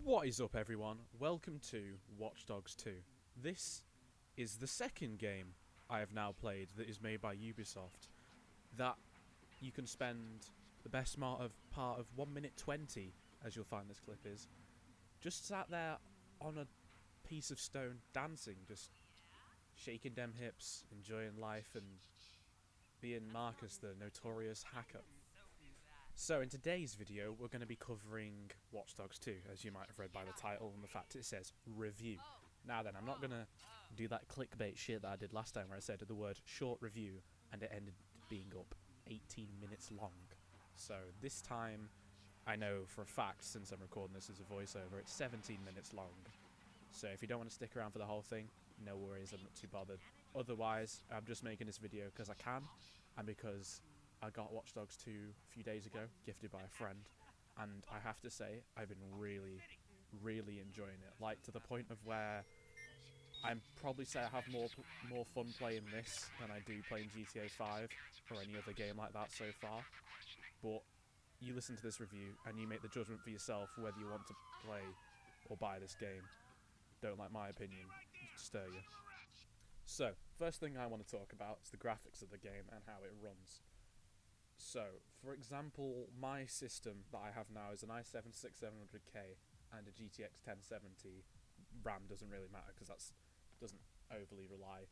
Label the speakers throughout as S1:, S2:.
S1: What is up, everyone? Welcome to Watch Dogs 2. This is the second game I have now played that is made by Ubisoft that you can spend the best part of 1 minute 20, as you'll find this clip is, just sat there on a piece of stone dancing, just shaking them hips, enjoying life and being Marcus, the notorious hacker. So in today's video we're going to be covering Watch Dogs 2, as you might have read by the title and the fact it says review. Now then, I'm not going to do that clickbait shit that I did last time where I said the word short review and it ended being up 18 minutes long. So this time, I know for a fact, since I'm recording this as a voiceover, it's 17 minutes long. So if you don't want to stick around for the whole thing, no worries, I'm not too bothered. Otherwise, I'm just making this video because I can, and because I got Watch Dogs 2 a few days ago, gifted by a friend, and I have to say, I've been really, really enjoying it. Like, to the point of where I'd probably say I have more fun playing this than I do playing GTA 5 or any other game like that so far. But you listen to this review and you make the judgment for yourself whether you want to play or buy this game. Don't like my opinion, stir you. So, first thing I want to talk about is the graphics of the game and how it runs. So, for example, my system that I have now is an i7 6700K and a GTX 1070. RAM doesn't really matter because that doesn't overly rely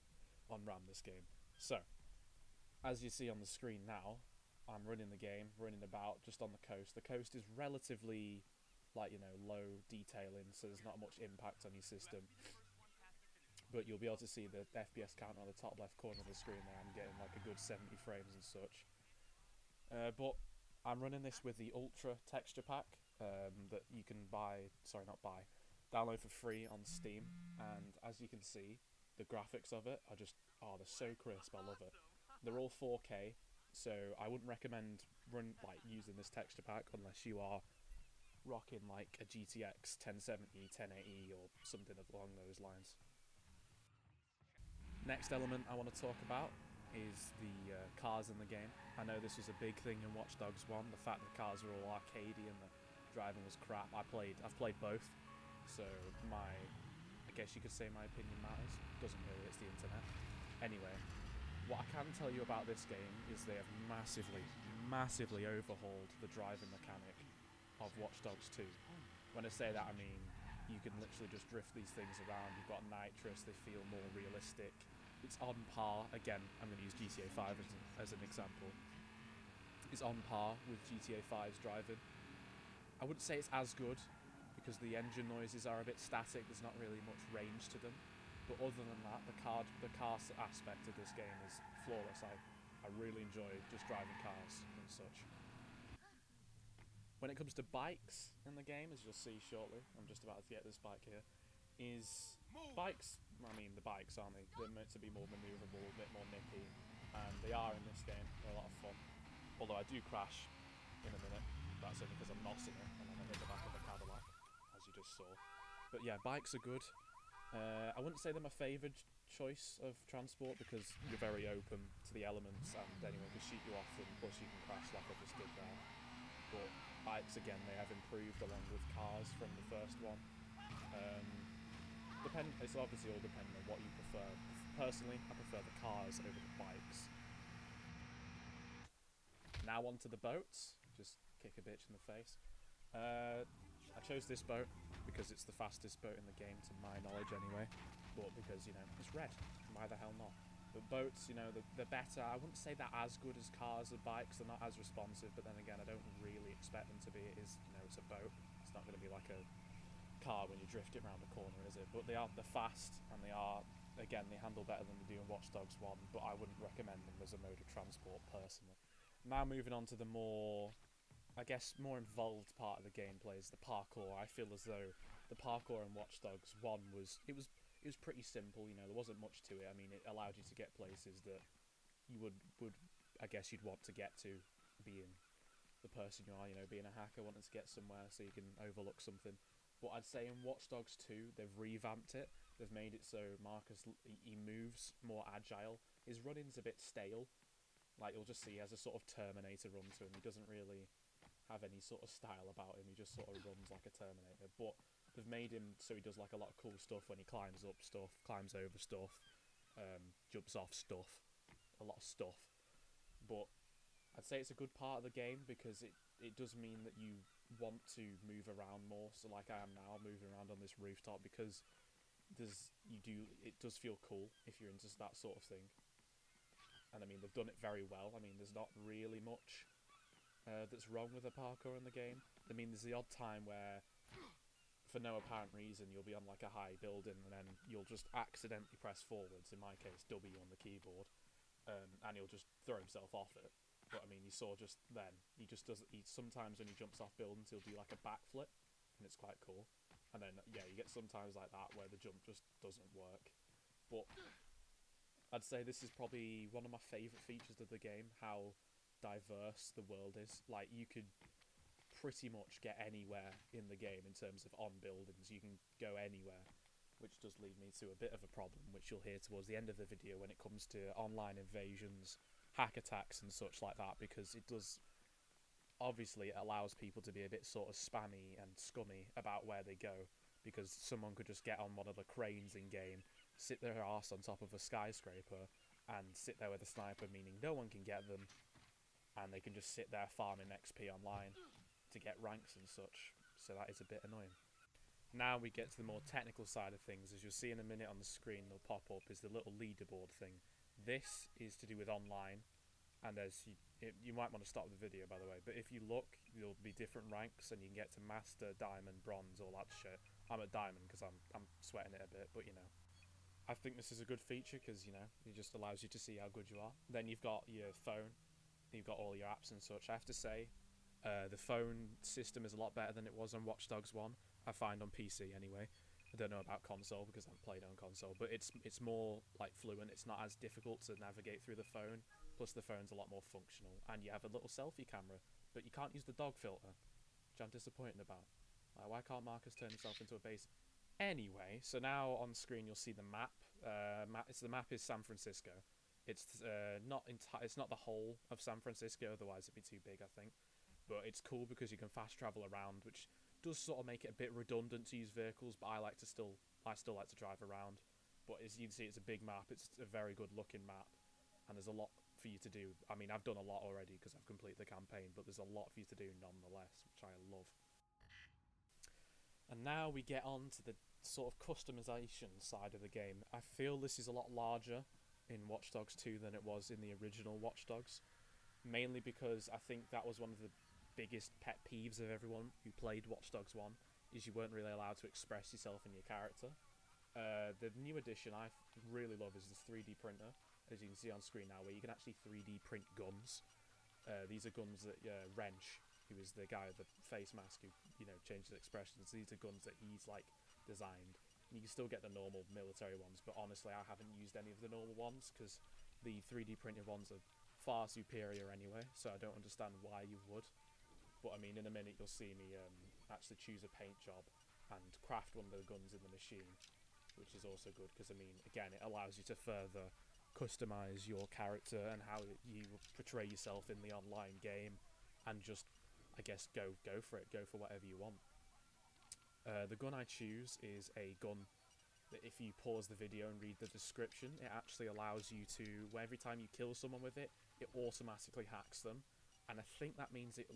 S1: on RAM this game. So, as you see on the screen now, I'm running the game, running about just on the coast. The coast is relatively, like, you know, low detailing, so there's not much impact on your system. But you'll be able to see the FPS count on the top left corner of the screen there. I'm getting like a good 70 frames and such. But I'm running this with the Ultra texture pack that you can download for free on Steam. And as you can see, the graphics of it are just, they're so crisp, I love it. They're all 4K, so I wouldn't recommend using this texture pack unless you are rocking like a GTX 1070, 1080 or something along those lines. Next element I want to talk about is the cars in the game. I know this was a big thing in Watch Dogs 1, the fact that cars were all arcadey and the driving was crap. I've played both, so I guess you could say my opinion matters. Doesn't really, it's the internet. Anyway, what I can tell you about this game is they have massively overhauled the driving mechanic of Watch Dogs 2. When I say that, I mean you can literally just drift these things around. You've got nitrous, they feel more realistic. It's on par, again, I'm going to use GTA 5 as an example. It's on par with GTA 5's driving. I wouldn't say it's as good, because the engine noises are a bit static, there's not really much range to them. But other than that, the car aspect of this game is flawless. I really enjoy just driving cars and such. When it comes to bikes in the game, as you'll see shortly, I'm just about to get this bike here, the bikes, aren't they? They're meant to be more manoeuvrable, a bit more nippy, and they are in this game. They're a lot of fun. Although I do crash in a minute. That's only because I'm nossing it, and then I hit the back of the Cadillac, as you just saw. But yeah, bikes are good. I wouldn't say they're my favoured choice of transport because you're very open to the elements and anyone can shoot you off, and plus you can crash like I just did there. But bikes, again, they have improved along with cars from the first one. It's obviously all dependent on what you prefer. Personally, I prefer the cars over the bikes. Now on to the boats. Just kick a bitch in the face. I chose this boat because it's the fastest boat in the game, to my knowledge anyway. But because, you know, it's red. Why the hell not? But boats, you know, they're better. I wouldn't say they're as good as cars or bikes. They're not as responsive, but then again, I don't really expect them to be. It is, you know, it's a boat. It's not going to be like a car when you drift it around the corner, is it? But they're fast, and they handle better than they do in Watch Dogs 1, but I wouldn't recommend them as a mode of transport personally. Now moving on to the more involved part of the gameplay is the parkour. I feel as though the parkour in Watch Dogs 1 was pretty simple, you know, there wasn't much to it. I mean, it allowed you to get places that you would I guess you'd want to get to, being the person you are, you know, being a hacker, wanting to get somewhere so you can overlook something. But I'd say in Watch Dogs 2, they've revamped it. They've made it so Marcus, he moves more agile. His running's a bit stale. Like, you'll just see he has a sort of Terminator run to him. He doesn't really have any sort of style about him. He just sort of runs like a Terminator. But they've made him so he does like a lot of cool stuff when he climbs up stuff, climbs over stuff, jumps off stuff, a lot of stuff. But I'd say it's a good part of the game because it does mean that you want to move around more. So like I am now, moving around on this rooftop, because it does feel cool if you're into that sort of thing. And I mean, they've done it very well. I mean, there's not really much that's wrong with the parkour in the game. I mean, there's the odd time where, for no apparent reason, you'll be on like a high building and then you'll just accidentally press forwards, in my case W on the keyboard, and he'll just throw himself off it. But I mean, you saw just then, he just does, sometimes when he jumps off buildings, he'll do like a backflip, and it's quite cool. And then, yeah, you get sometimes like that where the jump just doesn't work. But I'd say this is probably one of my favourite features of the game, how diverse the world is. Like, you could pretty much get anywhere in the game in terms of on buildings. You can go anywhere, which does lead me to a bit of a problem, which you'll hear towards the end of the video when it comes to online invasions, hack attacks and such like that, because it does, obviously it allows people to be a bit sort of spammy and scummy about where they go, because someone could just get on one of the cranes in game, sit their arse on top of a skyscraper and sit there with a sniper, meaning no one can get them, and they can just sit there farming XP online to get ranks and such. So that is a bit annoying. Now we get to the more technical side of things. As you'll see in a minute on the screen, they'll pop up, is the little leaderboard thing. This is to do with online, and you might want to stop the video, by the way, but if you look, there'll be different ranks, and you can get to Master, Diamond, Bronze, all that shit. I'm at Diamond because I'm sweating it a bit, but you know. I think this is a good feature because, you know, it just allows you to see how good you are. Then you've got your phone, you've got all your apps and such. I have to say, the phone system is a lot better than it was on Watch Dogs 1, I find, on PC anyway. I don't know about console because I haven't played on console, but it's more like fluent. It's not as difficult to navigate through the phone, plus the phone's a lot more functional, and you have a little selfie camera, but you can't use the dog filter, which I'm disappointed about. Like, why can't Marcus turn himself into a base? Anyway, so now on screen you'll see the map. The map is San Francisco. It's it's not the whole of San Francisco, otherwise it'd be too big, I think. But it's cool because you can fast travel around, which does sort of make it a bit redundant to use vehicles, but I still like to drive around. But as you can see, it's a big map. It's a very good looking map, and there's a lot for you to do. I mean, I've done a lot already because I've completed the campaign, but there's a lot for you to do nonetheless, which I love. And now we get on to the sort of customization side of the game. I feel this is a lot larger in Watch Dogs 2 than it was in the original Watch Dogs, mainly because I think that was one of the biggest pet peeves of everyone who played Watch Dogs 1, is you weren't really allowed to express yourself in your character. The new addition I really love is this 3D printer, as you can see on screen now, where you can actually 3D print guns. These are guns that Wrench, who is the guy with the face mask who, you know, changes expressions, these are guns that he's like designed. You can still get the normal military ones, but honestly I haven't used any of the normal ones because the 3D printed ones are far superior anyway, so I don't understand why you would. But I mean, in a minute you'll see me actually choose a paint job and craft one of the guns in the machine, which is also good because, I mean, again, it allows you to further customize your character and how you portray yourself in the online game, and just, I guess, go for it, go for whatever you want. The gun I choose is a gun that, if you pause the video and read the description, it actually allows you to, every time you kill someone with it, it automatically hacks them, and I think that means it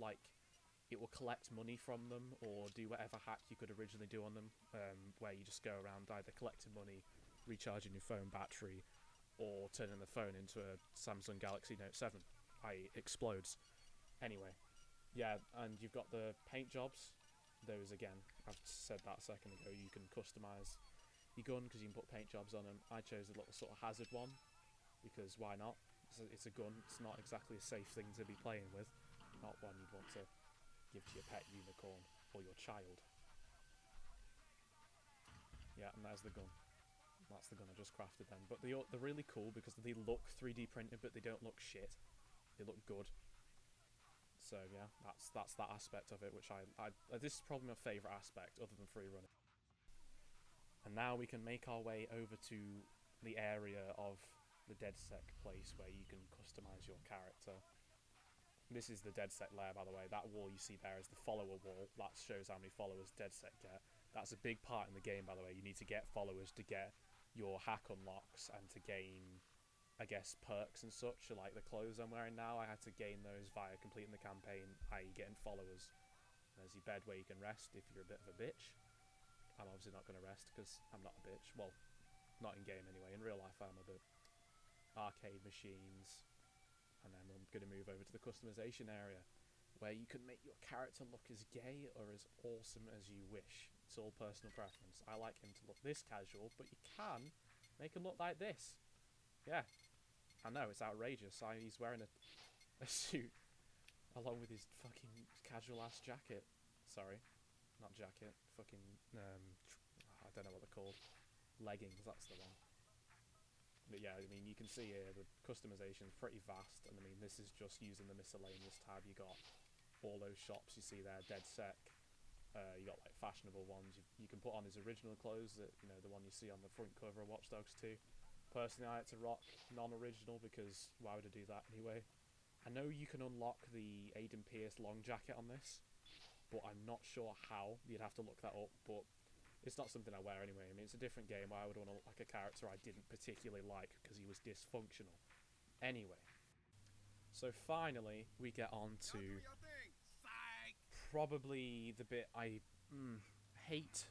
S1: will collect money from them, or do whatever hack you could originally do on them, where you just go around either collecting money, recharging your phone battery, or turning the phone into a Samsung Galaxy Note 7, i.e. explodes. Anyway, yeah, and you've got the paint jobs. Those, again, I've said that a second ago, you can customise your gun because you can put paint jobs on them. I chose a little sort of hazard one, because why not? It's a gun, it's not exactly a safe thing to be playing with, not one you'd want to give to your pet unicorn or your child. Yeah, and there's the gun. That's the gun I just crafted then. But they're really cool because they look 3D printed, but they don't look shit. They look good. So yeah, that's that aspect of it, which this is probably my favourite aspect, other than free running. And now we can make our way over to the area of the DedSec place where you can customize your character. This is the DedSec lair, by the way. That wall you see there is the follower wall. That shows how many followers DedSec get. That's a big part in the game, by the way. You need to get followers to get your hack unlocks and to gain, I guess, perks and such, like the clothes I'm wearing now. I had to gain those via completing the campaign, i.e. getting followers. There's your bed where you can rest if you're a bit of a bitch. I'm obviously not going to rest because I'm not a bitch. Well, not in game anyway. In real life I'm a bit. Arcade machines. And then I'm going to move over to the customization area where you can make your character look as gay or as awesome as you wish. It's all personal preference. I like him to look this casual, but you can make him look like this. Yeah. I know, it's outrageous. He's wearing a suit along with his fucking casual ass jacket. Sorry. Not jacket. Fucking, I don't know what they're called. Leggings, that's the one. But yeah, I mean, you can see here the customization is pretty vast, and I mean, this is just using the miscellaneous tab. You got all those shops you see there, DedSec. You got like fashionable ones. You can put on his original clothes, that the one you see on the front cover of Watch Dogs 2. Personally, I like to rock non-original because why would I do that anyway? I know you can unlock the Aiden Pierce long jacket on this, but I'm not sure how. You'd have to look that up, but it's not something I wear anyway. I mean, it's a different game. Why would I want to look like a character I didn't particularly like because he was dysfunctional? Anyway. So finally, we get on to probably the bit I hate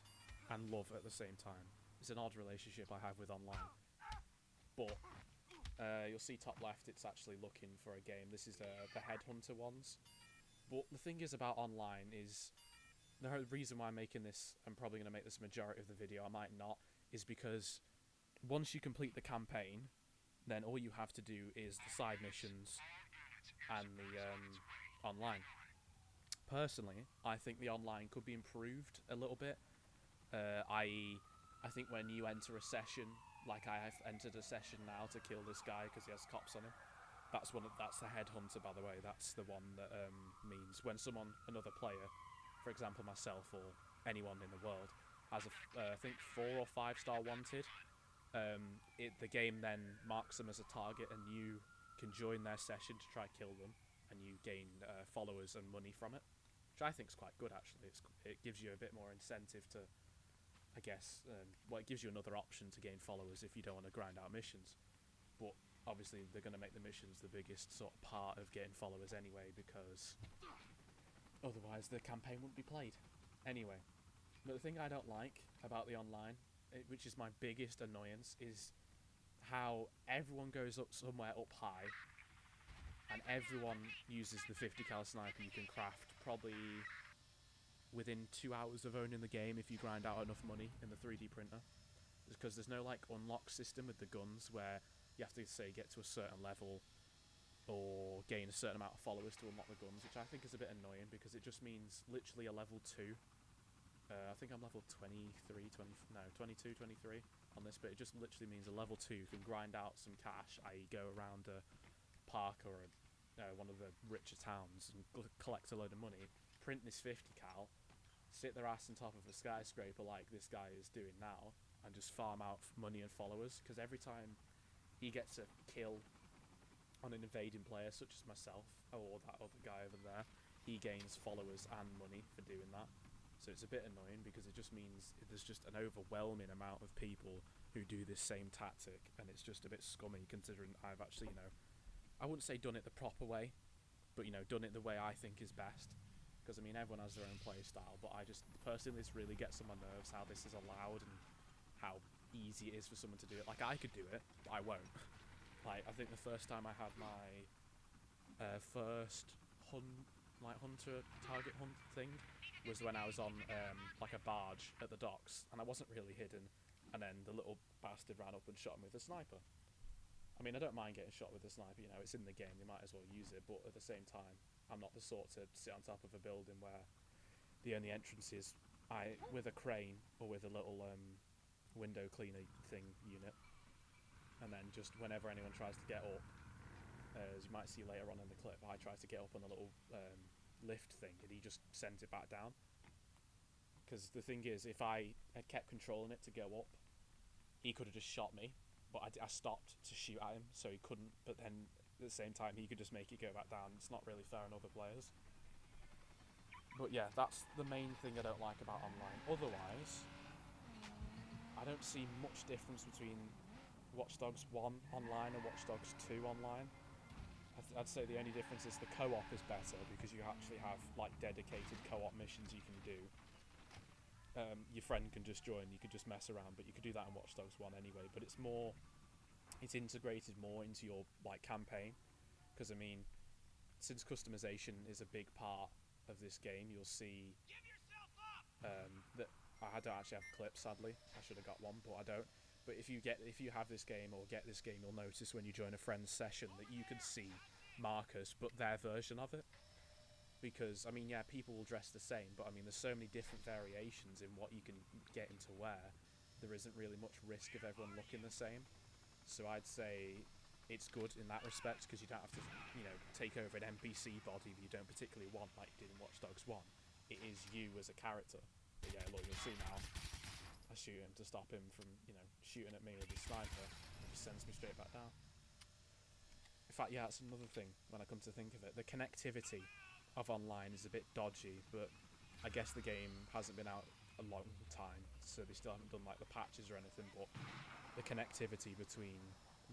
S1: and love at the same time. It's an odd relationship I have with online. But you'll see top left, it's actually looking for a game. This is the Headhunter ones. But the thing is about online is, the reason why I'm making this, I'm probably going to make this a majority of the video, I might not, is because once you complete the campaign, then all you have to do is the side missions and the online. Personally, I think the online could be improved a little bit, i.e. I think when you enter a session, like I have entered a session now to kill this guy because he has cops on him. That's the Headhunter, by the way. That's the one that means when another player, for example myself or anyone in the world, has I think 4 or 5 star wanted, the game then marks them as a target and you can join their session to try kill them, and you gain followers and money from it, which I think is quite good actually. It gives you a bit more incentive to, I guess, it gives you another option to gain followers if you don't want to grind out missions. But obviously they're going to make the missions the biggest sort of part of getting followers anyway, because otherwise the campaign wouldn't be played. Anyway, but the thing I don't like about the online, which is my biggest annoyance, is how everyone goes up somewhere up high and everyone uses the 50 cal sniper you can craft probably within 2 hours of owning the game if you grind out enough money in the 3D printer. Because there's no like unlock system with the guns where you have to say get to a certain level or gain a certain amount of followers to unlock the guns, which I think is a bit annoying because it just means literally a level 2. I think I'm level 22, 23 on this, but it just literally means a level 2 can grind out some cash, i.e. go around a park or one of the richer towns and collect a load of money, print this 50 cal, sit their ass on top of a skyscraper like this guy is doing now, and just farm out money and followers, because every time he gets a kill on an invading player such as myself or that other guy over there, he gains followers and money for doing that. So it's a bit annoying because it just means there's just an overwhelming amount of people who do this same tactic, and it's just a bit scummy considering I've actually, I wouldn't say done it the proper way, but done it the way I think is best. Because I mean, everyone has their own play style, but I just personally, this really gets on my nerves how this is allowed and how easy it is for someone to do it. Like, I could do it, but I won't. Like, I think the first time I had my first hunter target hunt thing was when I was on like a barge at the docks, and I wasn't really hidden, and then the little bastard ran up and shot me with a sniper. I mean, I don't mind getting shot with a sniper, it's in the game, you might as well use it, but at the same time, I'm not the sort to sit on top of a building where the only entrance is with a crane or with a little window cleaner thing unit, and then just whenever anyone tries to get up, as you might see later on in the clip, I try to get up on a little lift thing and he just sends it back down, Because the thing is, if I had kept controlling it to go up, he could have just shot me. But I stopped to shoot at him, so he couldn't. But then at the same time, he could just make it go back down. It's not really fair on other players. But yeah, that's the main thing I don't like about online. Otherwise, I don't see much difference between Watch Dogs 1 online and Watch Dogs 2 online. I'd say the only difference is the co-op is better because you actually have like dedicated co-op missions you can do. Your friend can just join, you could just mess around, but you could do that in Watch Dogs 1 anyway. But it's integrated more into your like campaign, because I mean, since customization is a big part of this game, you'll see that I don't actually have clips, sadly. I should have got one, but I don't. But if you have this game or get this game, you'll notice when you join a friend's session that you can see markers, but their version of it. Because, I mean, yeah, people will dress the same, but I mean, there's so many different variations in what you can get into wear, there isn't really much risk of everyone looking the same. So I'd say it's good in that respect, because you don't have to, take over an NPC body that you don't particularly want, like you did in Watch Dogs 1. It is you as a character. But yeah, look, you'll see now. I shoot him to stop him from, shooting at me with his sniper. It just sends me straight back down. In fact, yeah, that's another thing when I come to think of it. The connectivity of online is a bit dodgy, but I guess the game hasn't been out a long time, so they still haven't done like the patches or anything, but the connectivity between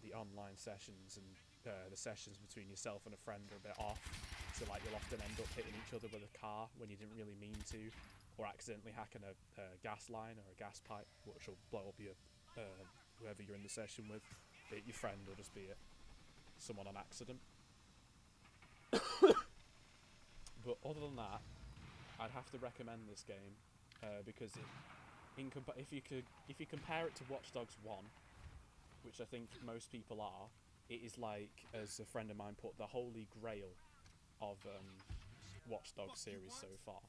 S1: the online sessions and the sessions between yourself and a friend are a bit off, so like you'll often end up hitting each other with a car when you didn't really mean to, or accidentally hacking a gas line or a gas pipe, which will blow up your whoever you're in the session with, be it your friend or just be it someone on accident. But other than that, I'd have to recommend this game because if you compare it to Watch Dogs 1, which I think most people are, it is like, as a friend of mine put, the holy grail of Watch Dogs series so far.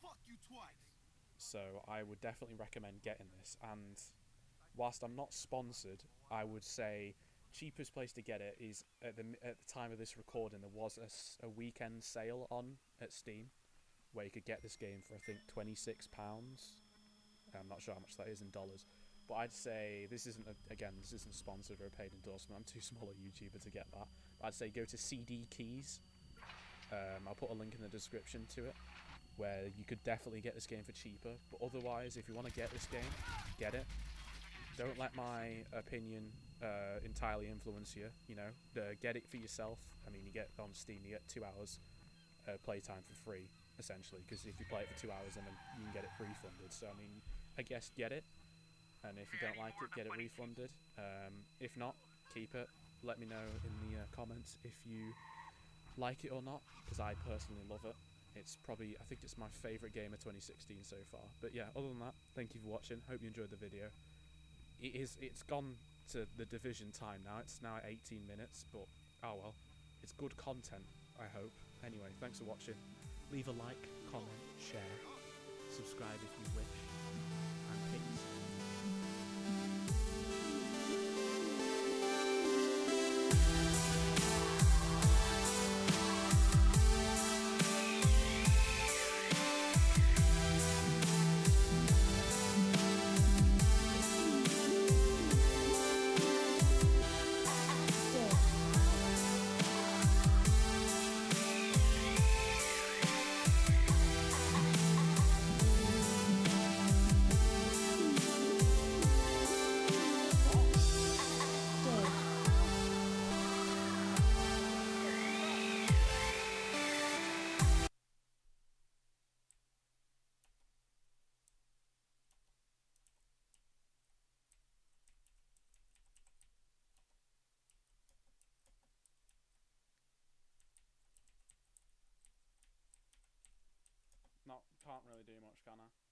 S1: So I would definitely recommend getting this, and whilst I'm not sponsored, I would say cheapest place to get it is at the time of this recording. There was a weekend sale on at Steam where you could get this game for I think £26. I'm not sure how much that is in dollars, but I'd say this isn't sponsored or a paid endorsement. I'm too small a YouTuber to get that. But I'd say go to CD Keys. I'll put a link in the description to it, where you could definitely get this game for cheaper. But otherwise, if you want to get this game, get it. Don't let my opinion entirely influence you. Get it for yourself. I mean, you get on Steam, you get 2 hours playtime for free, essentially, because if you play it for 2 hours, then you can get it refunded. So I mean, I guess get it, and if you don't like it, get it refunded. If not, keep it. Let me know in the comments if you like it or not, because I personally love it. It's probably, I think it's my favourite game of 2016 so far. But yeah, other than that, thank you for watching. Hope you enjoyed the video. It's gone to the Division time now. It's now at 18 minutes, but oh well. It's good content, I hope. Anyway, thanks for watching. Leave a like, comment, share, subscribe if you wish, and peace. No, can't really do much, can I?